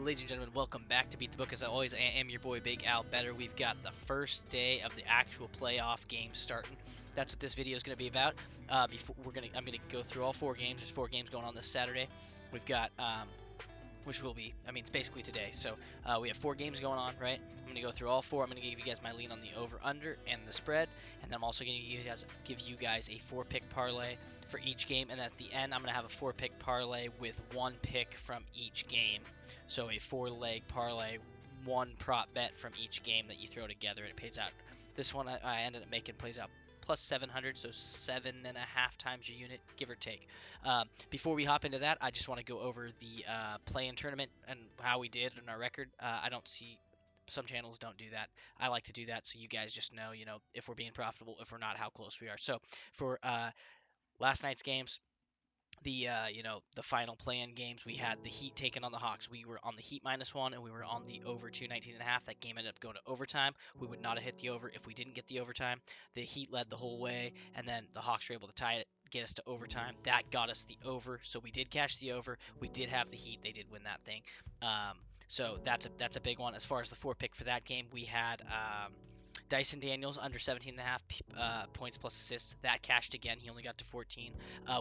ladies and gentlemen, welcome back to Beat the Book. As always, I am your boy Big Al Better. We've got the first day of the actual playoff games starting. That's what this video is going to be about. I'm gonna go through all 4 games. There's 4 games going on this Saturday. We've got which will be, it's basically today. So we have 4 games going on, right? I'm going to go through all 4. I'm going to give you guys my lean on the over/under and the spread, and then I'm also going to give you guys a 4-pick parlay for each game. And at the end, I'm going to have a 4-pick parlay with 1 pick from each game. So a 4-leg parlay, 1 prop bet from each game that you throw together, and it pays out. This one I ended up making plays out plus 700, so 7.5 times your unit, give or take. Before we hop into that, I just want to go over the play-in tournament and how we did in our record. I don't see some channels don't do that. I like to do that so you guys just know, if we're being profitable, if we're not, how close we are. So for last night's games, the final play-in games, we had the Heat taking on the Hawks. We were on the Heat -1, and we were on the over 219.5. That game ended up going to overtime. We would not have hit the over if we didn't get the overtime. The Heat led the whole way, and then the Hawks were able to tie it, get us to overtime. That got us the over, so we did cash the over. We did have the Heat. They did win that thing. So that's a big one. As far as the 4-pick for that game, we had Dyson Daniels under 17.5 points plus assists. That cashed again. He only got to 14.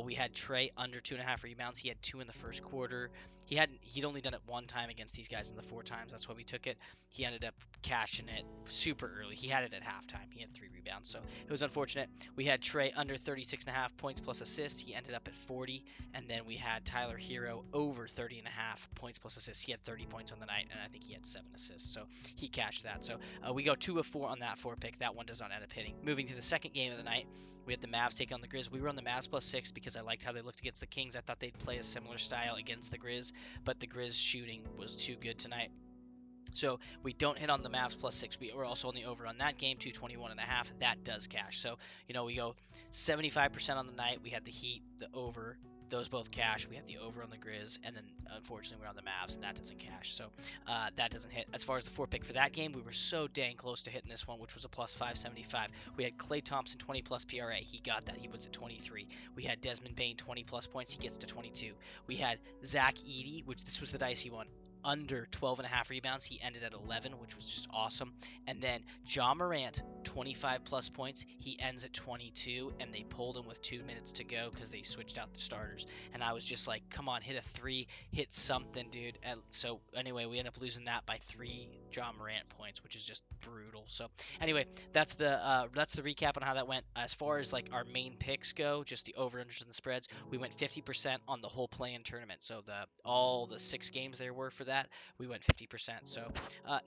We had Trey under 2.5 rebounds. He had 2 in the first quarter. He'd only done it 1 time against these guys in the 4 times. That's why we took it. He ended up cashing it super early. He had it at halftime. He had 3 rebounds, so it was unfortunate. We had Trey under 36.5 points plus assists. He ended up at 40. And then we had Tyler Hero over 30.5 points plus assists. He had 30 points on the night, and I think he had 7 assists, so he cashed that. So we go 2 of 4 on that 4-pick. That one does not end up hitting. Moving to the second game of the night, we had the Mavs taking on the Grizz. We were on the Mavs +6 because I liked how they looked against the Kings. I thought they'd play a similar style against the Grizz, but the Grizz shooting was too good tonight. So we don't hit on the Mavs +6. We were also on the over on that game, 221.5. That does cash. So, we go 75% on the night. We had the Heat, the over. Those both cash. We had the over on the Grizz, and then unfortunately we're on the Mavs, and that doesn't cash. So that doesn't hit. As far as the 4-pick for that game, we were so dang close to hitting this one, which was a plus 575. We had Klay Thompson 20+ PRA. He got that. He was at 23. We had Desmond Bane 20+ points. He gets to 22. We had Zach Edey, which this was the dicey one, under 12.5 rebounds. He ended at 11, which was just awesome. And then Ja Morant, 25+ points. He ends at 22, and they pulled him with 2 minutes to go because they switched out the starters. And I was just like, come on, hit a 3, hit something, dude. And so anyway, we end up losing that by 3 Ja Morant points, which is just brutal. So anyway, that's the recap on how that went. As far as like our main picks go, just the over-unders and the spreads, we went 50% on the whole play-in tournament. So all the 6 games there were for that, we went 50%. So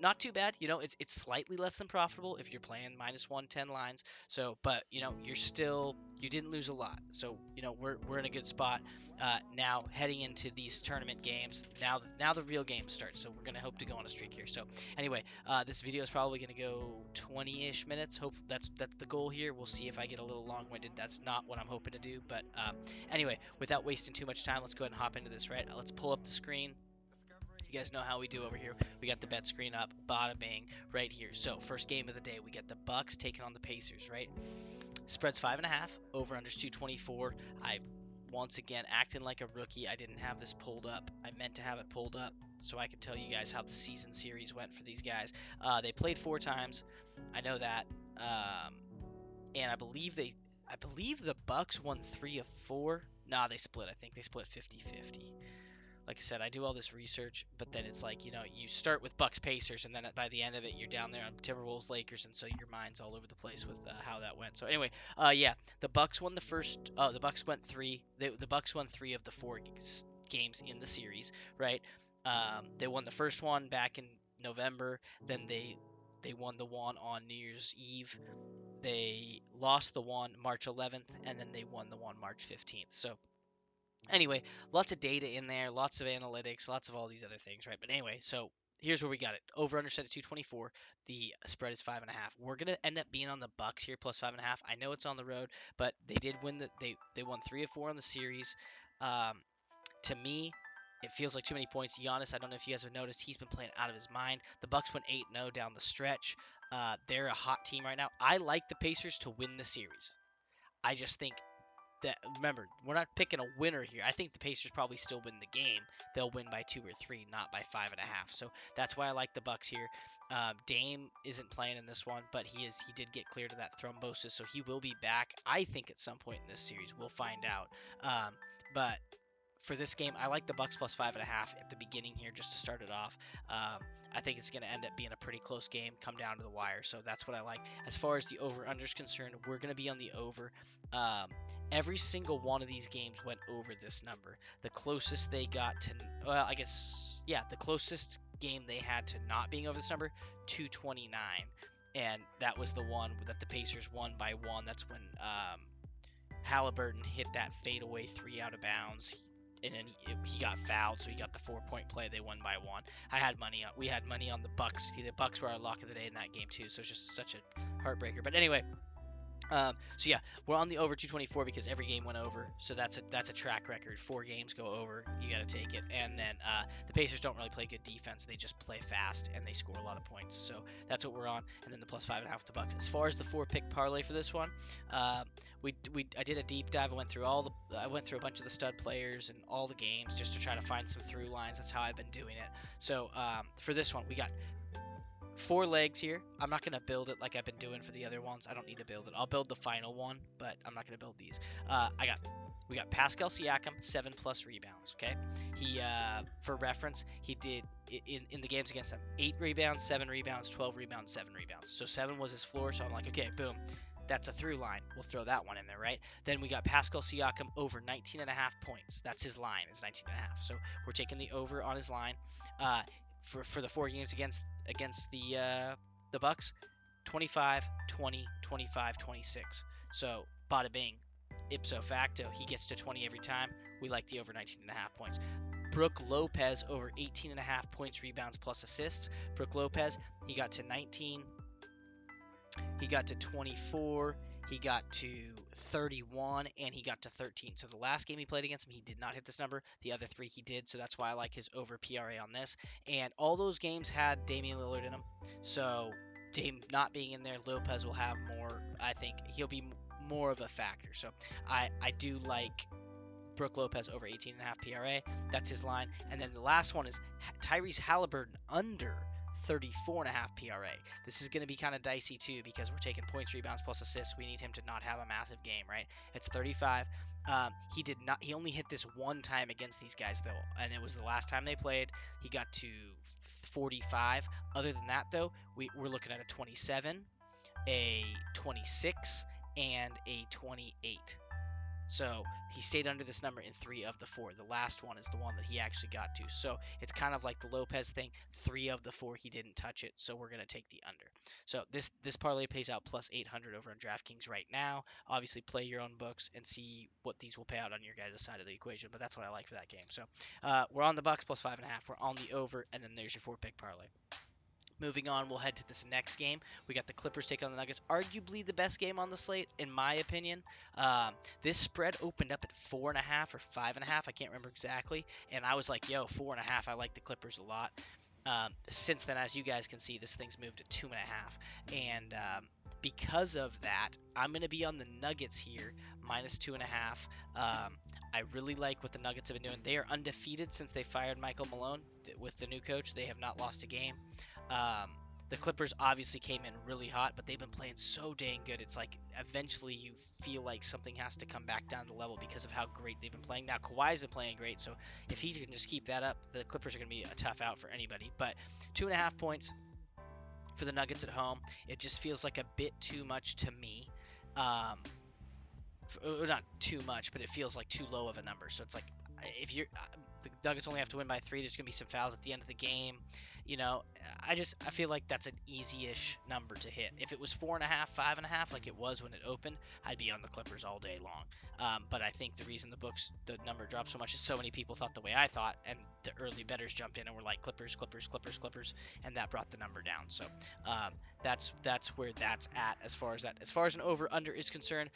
not too bad. It's slightly less than profitable if you're playing -110 lines. So, but you didn't lose a lot. So we're in a good spot now heading into these tournament games. Now the real game starts. So we're gonna hope to go on a streak here. So anyway, this video is probably gonna go 20-ish minutes. Hope that's the goal here. We'll see if I get a little long-winded. That's not what I'm hoping to do. But anyway, without wasting too much time, let's go ahead and hop into this. Right, let's pull up the screen. You guys know how we do over here. We got the bet screen up, bada bang, right here. So first game of the day, we get the Bucks taking on the Pacers, right? Spread's 5.5, over unders 224. I once again acting like a rookie. I didn't have this pulled up. I meant to have it pulled up so I could tell you guys how the season series went for these guys. They played 4 times. I know that, and I believe the Bucks won 3 of 4. Nah, they split. I think they split 50-50. Like I said, I do all this research, but then it's like, you start with Bucks Pacers, and then by the end of it, you're down there on Timberwolves Lakers, and so your mind's all over the place with how that went. So anyway, yeah, the Bucks won the first. The Bucks went 3. The Bucks won 3 of the 4 games in the series, right? They won the first one back in November. Then they won the one on New Year's Eve. They lost the one March 11th, and then they won the one March 15th. So anyway, lots of data in there, lots of analytics, lots of all these other things, right? But anyway, so here's where we got it. Over under set at 224. The spread is 5.5. We're gonna end up being on the Bucks here plus 5.5. I know it's on the road, but they did win they won 3 of 4 on the series. To me, it feels like too many points. Giannis, I don't know if you guys have noticed, he's been playing out of his mind. The Bucks went 8-0 down the stretch. They're a hot team right now. I like the Pacers to win the series. I just think that remember, we're not picking a winner here. I think the Pacers probably still win the game. They'll win by 2 or 3, not by 5.5. So that's why I like the Bucks here. Dame isn't playing in this one, but he did get cleared of that thrombosis, so he will be back. I think at some point in this series, we'll find out. But for this game, I like the Bucks plus 5.5 at the beginning here just to start it off. I think it's going to end up being a pretty close game, come down to the wire. So that's what I like. As far as the over/under is concerned, we're going to be on the over. Every single one of these games went over this number. The closest they got to, well, I guess, yeah, the closest game they had to not being over this number, 229. And that was the one that the Pacers won by 1. That's when Halliburton hit that fadeaway 3 out of bounds. And then he got fouled, so he got the 4-point play. They won by 1. We had money on the Bucks. The Bucks were our lock of the day in that game too. So it's just such a heartbreaker. But anyway, so yeah, we're on the over 224 because every game went over. So that's a track record. 4 games go over, you got to take it. And then the Pacers don't really play good defense. They just play fast and they score a lot of points. So that's what we're on. And then the plus 5.5 with the Bucks. As far as the 4-pick parlay for this one, I did a deep dive. I went through a bunch of the stud players and all the games just to try to find some through lines. That's how I've been doing it. So for this one, we got 4 legs here. I'm not going to build it like I've been doing for the other ones. I don't need to build it. I'll build the final one, but I'm not going to build these. We got Pascal Siakam, 7+ rebounds. Okay, he for reference, he did in the games against them 8 rebounds, 7 rebounds, 12 rebounds, 7 rebounds. So 7 was his floor. So I'm like, okay, boom. That's a through line. We'll throw that one in there, right? Then we got Pascal Siakam over 19.5 points. That's his line, is 19.5. So we're taking the over on his line. For the 4 games against the Bucks, 25, 20, 25, 26. So bada bing, ipso facto, he gets to 20 every time. We like the over 19.5 points. Brook Lopez over 18.5 points, rebounds, plus assists. Brook Lopez, he got to 19. He got to 24. He got to 31, and he got to 13. So the last game he played against him, he did not hit this number. The other 3 he did, so that's why I like his over PRA on this. And all those games had Damian Lillard in them. So Dame not being in there, Lopez will have more. I think he'll be more of a factor. So I do like Brook Lopez over 18.5 PRA. That's his line. And then the last one is Tyrese Halliburton under 34.5 PRA. This is going to be kind of dicey too because we're taking points, rebounds, plus assists. We need him to not have a massive game, right? It's 35. He only hit this one time against these guys though, and it was the last time they played. He got to 45. Other than that though, we're looking at a 27, a 26, and a 28. So he stayed under this number in 3 of the 4. The last one is the one that he actually got to. So it's kind of like the Lopez thing. 3 of the 4 he didn't touch it. So we're going to take the under. So this parlay pays out plus 800 over on DraftKings right now. Obviously play your own books and see what these will pay out on your guys' side of the equation. But that's what I like for that game. So we're on the Bucks plus 5.5. We're on the over, and then there's your 4-pick parlay. Moving on, we'll head to this next game. We got the Clippers take on the Nuggets. Arguably the best game on the slate, in my opinion. This spread opened up at 4.5 or 5.5. I can't remember exactly. And I was like, yo, 4.5. I like the Clippers a lot. Since then, as you guys can see, this thing's moved to 2.5. And because of that, I'm going to be on the Nuggets here, minus 2.5. I really like what the Nuggets have been doing. They are undefeated since they fired Michael Malone with the new coach. They have not lost a game. The Clippers obviously came in really hot, but they've been playing so dang good. It's like eventually you feel like something has to come back down to level because of how great they've been playing. Now, Kawhi's been playing great, so if he can just keep that up, the Clippers are going to be a tough out for anybody. But 2.5 points for the Nuggets at home. It just feels like a bit too much to me. Not too much, but it feels like too low of a number. So it's like if you're the Nuggets only have to win by 3, there's going to be some fouls at the end of the game. You know, I feel like that's an easy-ish number to hit. If it was 4.5, 5.5, like it was when it opened, I'd be on the Clippers all day long. But I think the reason the number dropped so much is so many people thought the way I thought, and the early bettors jumped in and were like Clippers, Clippers, Clippers, Clippers, and that brought the number down. So that's where that's at as far as that. As far as an over/under is concerned,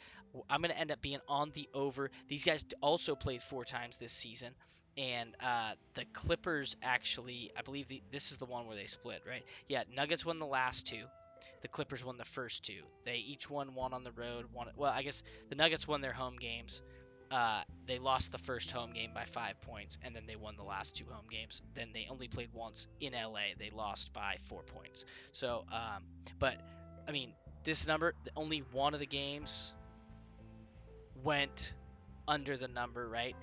I'm going to end up being on the over. These guys also played 4 times this season. And the Clippers actually, I believe this is the one where they split, right? Yeah, Nuggets won the last 2. The Clippers won the first two. They each won one on the road. One, well, I guess the Nuggets won their home games. They lost the first home game by 5 points, and then they won the last two home games. Then they only played once in LA. They lost by 4 points. So, but I mean, this number, only one of the games went under the number, right?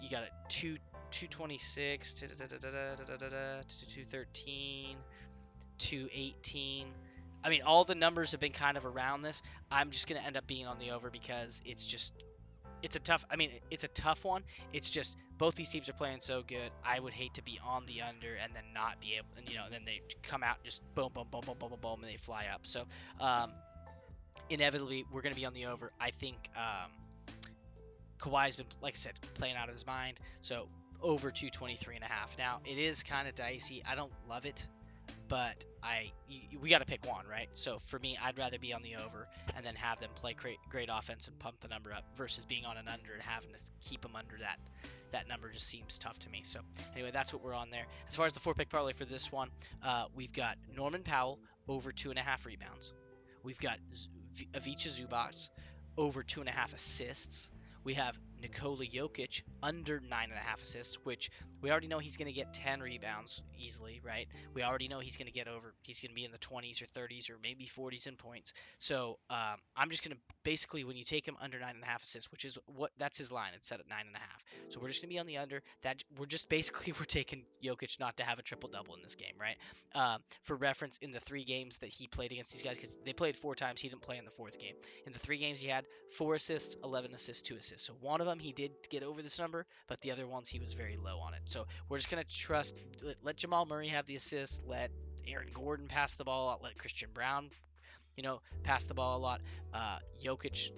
You got a 226, 213, 218. I mean, all the numbers have been kind of around this. I'm just gonna end up being on the over because it's a tough. I mean, it's a tough one. It's just both these teams are playing so good. I would hate to be on the under and then not be able, and then they come out and just boom, boom, boom, boom, boom, boom, boom, and they fly up. So, inevitably, we're gonna be on the over. I think Kawhi's been, like I said, playing out of his mind. So over 223.5. Now it is kind of dicey. I don't love it, but we got to pick one, right? So for me, I'd rather be on the over and then have them play great offense and pump the number up versus being on an under and having to keep them under that. That number just seems tough to me. So anyway, that's what we're on there. As far as the 4-pick parlay for this one, we've got Norman Powell over 2.5 rebounds. We've got Ivica Zubac over 2.5 assists. We have Nikola Jokic under 9.5 assists, which we already know he's going to get 10 rebounds easily, right? We already know he's going to he's going to be in the 20s or 30s or maybe 40s in points. So I'm just going to basically, when you take him under 9.5 assists, which is that's his line, it's set at 9.5. So we're just going to be on the under. That we're taking Jokic not to have a triple double in this game, right? For reference, in the 3 games that he played against these guys, because they played 4 times, he didn't play in the 4th game. In the 3 games he had 4 assists, 11 assists, 2 assists. So one of them he did get over this number, but the other ones he was very low on it. So we're just gonna let Jamal Murray have the assists, let Aaron Gordon pass the ball, let Christian Brown, pass the ball a lot. Jokic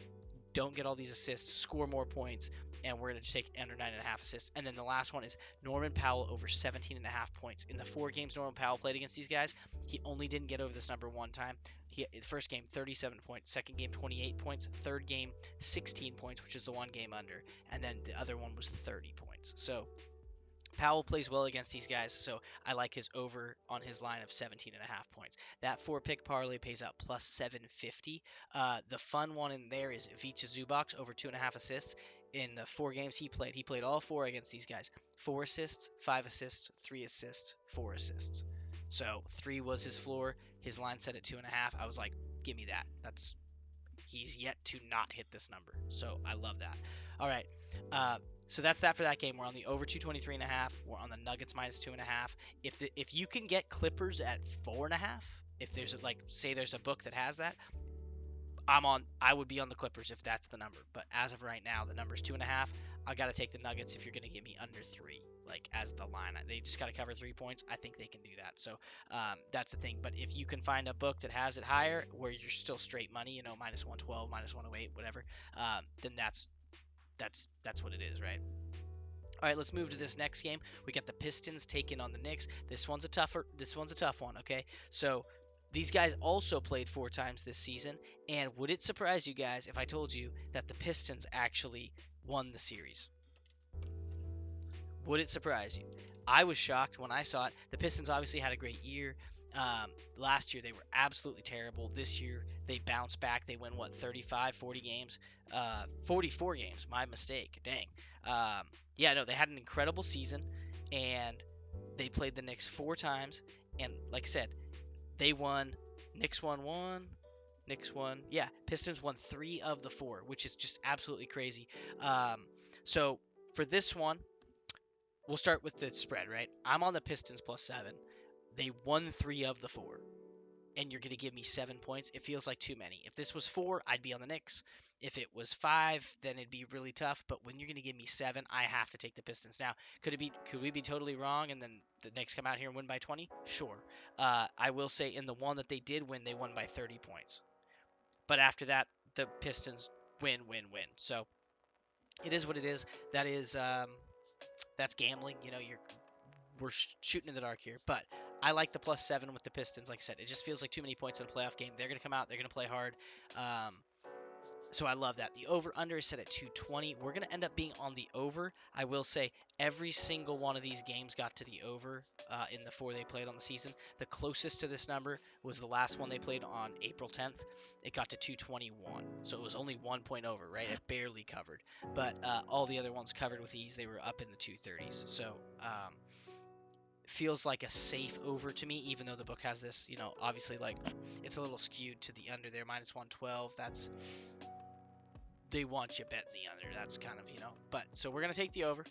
don't get all these assists, score more points, and we're going to just take under 9.5 assists. And then the last one is Norman Powell over 17.5 points. In the 4 games Norman Powell played against these guys, he only didn't get over this number one time. The first game, 37 points. Second game, 28 points. Third game, 16 points, which is the one game under. And then the other one was 30 points. So Powell plays well against these guys, so I like his over on his line of 17.5 points. That 4-pick parlay pays out plus 750. The fun one in there is Ivica Zubac over 2.5 assists. In the 4 games he played all 4 against these guys. 4 assists, 5 assists, 3 assists, 4 assists. So 3 was his floor. His line set at 2.5. I was like, give me that. He's yet to not hit this number. So I love that. All right. So that's that for that game. We're on the over 223.5. We're on the Nuggets minus 2.5. If you can get Clippers at 4.5, if there's say there's a book that has that, I would be on the Clippers if that's the number. But as of right now, the number's 2.5. I got to take the Nuggets if you're going to get me under 3, as the line. They just got to cover 3 points. I think they can do that. So that's the thing. But if you can find a book that has it higher, where you're still straight money, minus 112, minus 108, whatever, then that's what it is, right? All right, let's move to this next game. We got the Pistons taking on the Knicks. This one's a tough one, okay? So these guys also played 4 times this season, and would it surprise you guys if I told you that the Pistons actually won the series? Would it surprise you? I was shocked when I saw it. The Pistons obviously had a great year. Last year they were absolutely terrible. This year they bounced back. They win 35, 40 games, 44 games. My mistake. Dang. They had an incredible season, and they played the Knicks 4 times. And like I said, they won. Knicks won 1. Knicks won. Yeah, Pistons won 3 of the 4, which is just absolutely crazy. So for this one, we'll start with the spread, right? I'm on the Pistons plus 7. They won 3 of the 4. And you're going to give me 7 points. It feels like too many. If this was 4, I'd be on the Knicks. If it was 5, then it'd be really tough. But when you're going to give me 7, I have to take the Pistons. Now, could we be totally wrong and then the Knicks come out here and win by 20? Sure. I will say in the one that they did win, they won by 30 points. But after that, the Pistons win. So it is what it is. That's gambling. We're shooting in the dark here, but I like the plus 7 with the Pistons. Like I said, it just feels like too many points in a playoff game. They're going to come out. They're going to play hard. So I love that. The over-under is set at 220. We're going to end up being on the over. I will say every single one of these games got to the over in the 4 they played on the season. The closest to this number was the last one they played on April 10th. It got to 221. So it was only 1 point over, right? It barely covered. But all the other ones covered with ease. They were up in the 230s. So feels like a safe over to me, even though the book has this, obviously like it's a little skewed to the under there, minus 112. That's they want you betting the under. That's kind of, but so we're going to take the over,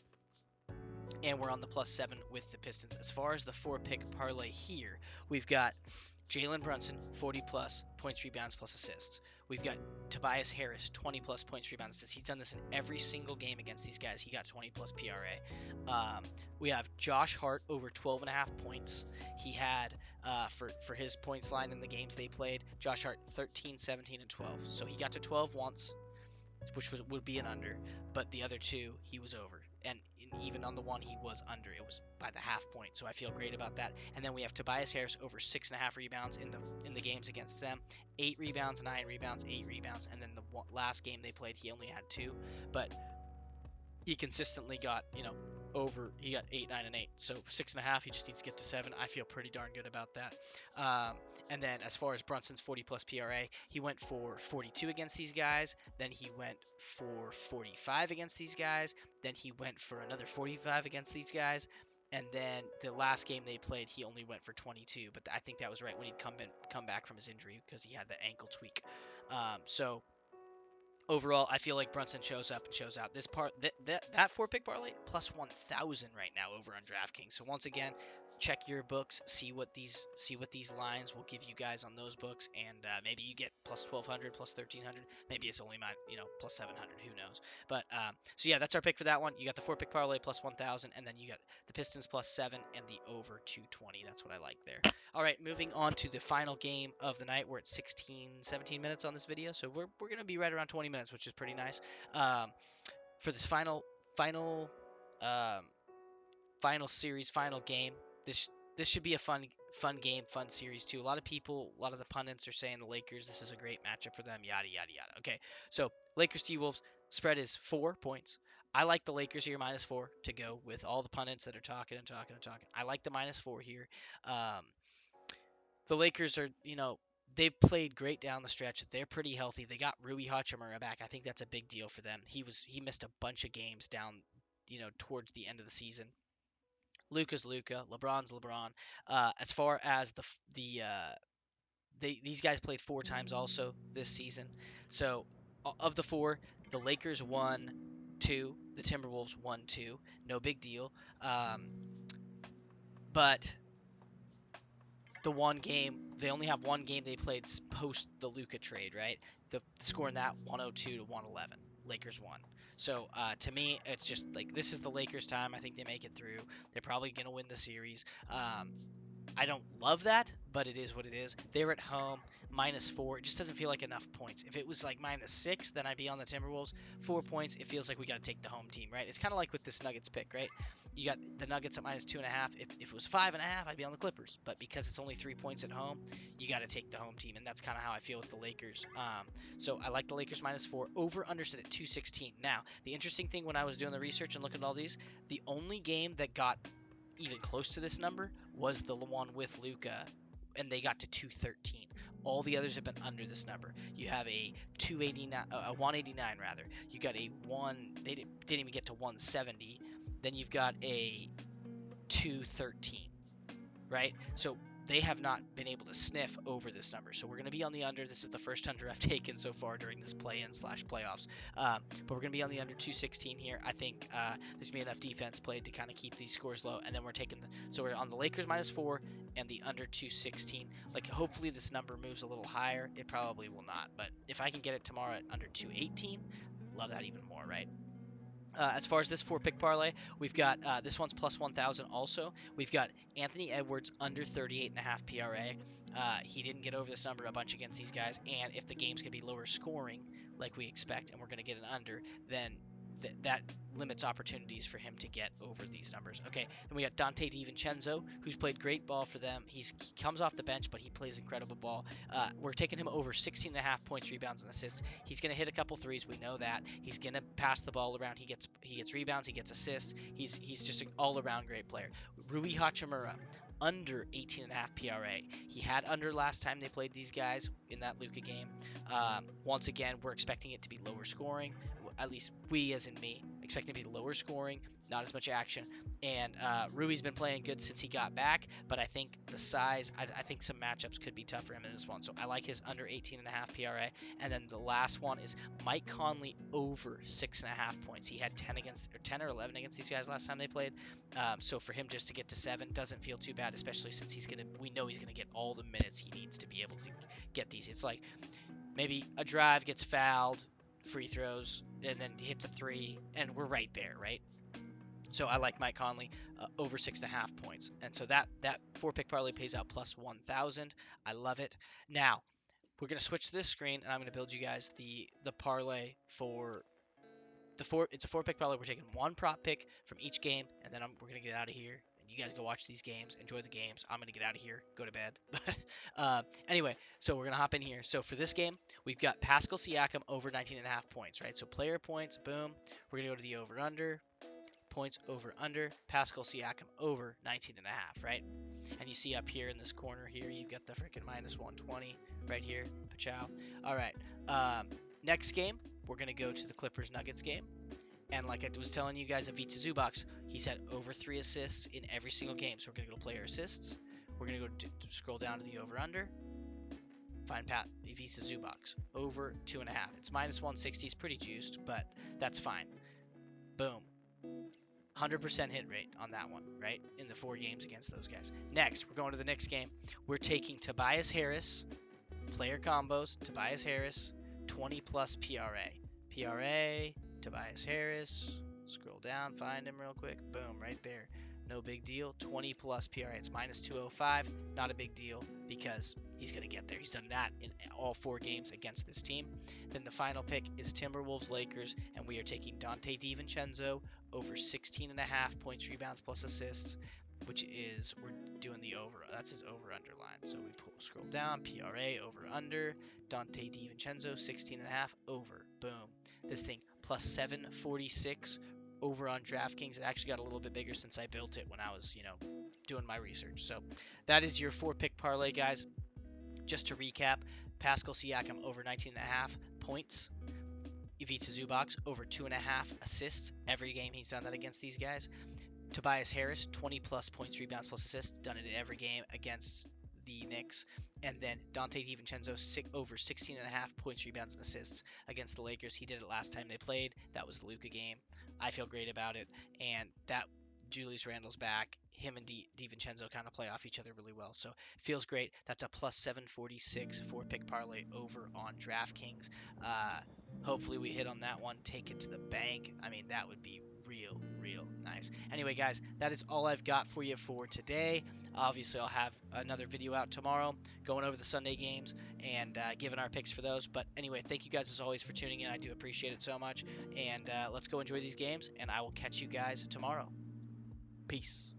and we're on the +7 with the Pistons. As far as the 4-pick parlay here, we've got Jalen Brunson, 40 plus points, rebounds, plus assists. We've got Tobias Harris, 20 plus points, rebounds, assists. He's done this in every single game against these guys. He got 20 plus PRA. We have Josh Hart over 12.5 points. He had, for his points line in the games they played, Josh Hart 13, 17, and 12. So he got to 12 once, which would be an under, but the other two he was over, and even on the one he was under, it was by the half point. So I feel great about that. And then we have Tobias Harris over 6.5 rebounds in the games against them, 8 rebounds, 9 rebounds, 8 rebounds, and then the last game they played he only had 2, but he consistently got over. He got 8, 9, and 8. So 6.5. He just needs to get to 7. I feel pretty darn good about that. And then as far as Brunson's 40 plus PRA, he went for 42 against these guys. Then he went for 45 against these guys. Then he went for another 45 against these guys. And then the last game they played, he only went for 22. But I think that was right when he'd come back from his injury because he had the ankle tweak. So overall, I feel like Brunson shows up and shows out. This part, that 4-pick parlay +1,000 right now over on DraftKings. So once again, check your books, see what these lines will give you guys on those books, and maybe you get +1,200, +1,300. Maybe it's only +700. Who knows? But so yeah, that's our pick for that one. You got the 4-pick parlay +1,000, and then you got the Pistons +7 and the over 220. That's what I like there. All right, moving on to the final game of the night. We're at 16, 17 minutes on this video, so we're going to be right around 20 minutes, which is pretty nice. For this um, final series, final game, this should be a fun game, fun series too. A lot of the pundits are saying the Lakers, this is a great matchup for them, yada yada yada. Okay, so Lakers T-Wolves spread is 4 points. I like the Lakers here -4 to go with all the pundits that are talking and talking and talking. I like the -4 here. The Lakers are, they've played great down the stretch. They're pretty healthy. They got Rui Hachimura back. I think that's a big deal for them. He missed a bunch of games down, towards the end of the season. Luka's Luka, LeBron's LeBron. As far as these guys played 4 times also this season. So of the 4, the Lakers won 2, the Timberwolves won 2. No big deal. But the one game, they only have one game they played post the Luka trade, right? The score in that 102 to 111. Lakers won. So to me, it's just like this is the Lakers' time. I think they make it through. They're probably gonna win the series. I don't love that, but it is what it is. They're at home, -4. It just doesn't feel like enough points. If it was like -6, then I'd be on the Timberwolves. 4 points, it feels like we got to take the home team, right? It's kind of like with this Nuggets pick, right? You got the Nuggets at -2.5. If it was 5.5, I'd be on the Clippers. But because it's only 3 points at home, you got to take the home team, and that's kind of how I feel with the Lakers. So I like the Lakers -4. Over under set at 216. Now, the interesting thing when I was doing the research and looking at all these, the only game that got even close to this number was the one with Luka, and they got to 213. All the others have been under this number. You have a 289, a 189 rather. You got a one. They didn't even get to 170. Then you've got a 213, right? So they have not been able to sniff over this number. So we're going to be on the under. This is the first under I've taken so far during this play-in/playoffs. But we're going to be on the under 216 here. I think there's going to be enough defense played to kind of keep these scores low. And then we're taking so we're on the Lakers -4 and the under 216. Like hopefully this number moves a little higher. It probably will not. But if I can get it tomorrow at under 218, love that even more, right? As far as this 4-pick parlay, we've got this one's +1,000 also. We've got Anthony Edwards under 38.5 PRA. He didn't get over this number a bunch against these guys, and if the game's going to be lower scoring like we expect and we're going to get an under, then that limits opportunities for him to get over these numbers. Okay, then we got Dante DiVincenzo, who's played great ball for them. He comes off the bench, but he plays incredible ball. We're taking him over 16.5 points, rebounds, and assists. He's going to hit a couple threes. We know that. He's going to pass the ball around. He gets rebounds. He gets assists. He's just an all-around great player. Rui Hachimura, under 18.5 PRA. He had under last time they played these guys in that Luka game. Once again, we're expecting it to be lower scoring. At least we, as in me, expect it to be lower scoring, not as much action. And Rui's been playing good since he got back, but I think the size, I think some matchups could be tough for him in this one. So I like his under 18.5 PRA. And then the last one is Mike Conley over 6.5 points. He had 10 or 11 against these guys last time they played. So for him just to get to 7 doesn't feel too bad, especially since we know he's gonna get all the minutes he needs to be able to get these. It's like maybe a drive gets fouled, free throws, and then hits a 3, and we're right there, right? So I like Mike Conley over 6.5 points, and so that 4-pick parlay pays out plus 1,000. I love it. Now we're gonna switch to this screen, and I'm gonna build you guys the parlay for the 4. It's a 4-pick parlay. We're taking one prop pick from each game, and then we're gonna get out of here. You guys go watch these games, enjoy the games. I'm going to get out of here, go to bed. But anyway, so we're going to hop in here. So for this game, we've got Pascal Siakam over 19.5 points, right? So player points, boom. We're going to go to the over-under. Points over-under. Pascal Siakam over 19.5, right? And you see up here in this corner here, you've got the freaking minus 120 right here. Pachow. All right. Next game, we're going to go to the Clippers-Nuggets game. And like I was telling you guys, Ivica Zubac, he's had over 3 assists in every single game. So we're going to go to player assists. We're going to go scroll down to the over-under. Find Ivica Zubac over 2.5. It's minus 160. It's pretty juiced, but that's fine. Boom. 100% hit rate on that one, right? In the 4 games against those guys. Next, we're going to the next game. We're taking Tobias Harris, player combos, Tobias Harris, 20 plus PRA. PRA, Tobias Harris, scroll down, find him real quick. Boom, right there. No big deal. 20 plus PRA. It's minus 205. Not a big deal because he's going to get there. He's done that in all 4 games against this team. Then the final pick is Timberwolves Lakers, and we are taking Dante DiVincenzo over 16.5 points, rebounds, plus assists, which is, we're doing the over. That's his over underline. So we scroll down, PRA over under, Dante DiVincenzo 16.5 over. Boom. This thing plus 746 over on DraftKings. It actually got a little bit bigger since I built it when I was, doing my research. So that is your 4-pick parlay, guys. Just to recap, Pascal Siakam over 19.5 points. Ivica Zubac over 2.5 assists every game he's done that against these guys. Tobias Harris 20 plus points, rebounds, plus assists, done it in every game against the Knicks. And then Dante DiVincenzo over 16.5 points, rebounds, and assists against the Lakers. He did it last time they played. That was the Luka game. I feel great about it. And that Julius Randle's back. Him and DiVincenzo kind of play off each other really well. So it feels great. That's a plus 746 4-pick parlay over on DraftKings. Hopefully we hit on that one. Take it to the bank. I mean, that would be real nice. Anyway, guys, that is all I've got for you for today. Obviously, I'll have another video out tomorrow going over the Sunday games and giving our picks for those. But anyway, thank you guys as always for tuning in. I do appreciate it so much. And let's go enjoy these games, and I will catch you guys tomorrow. Peace.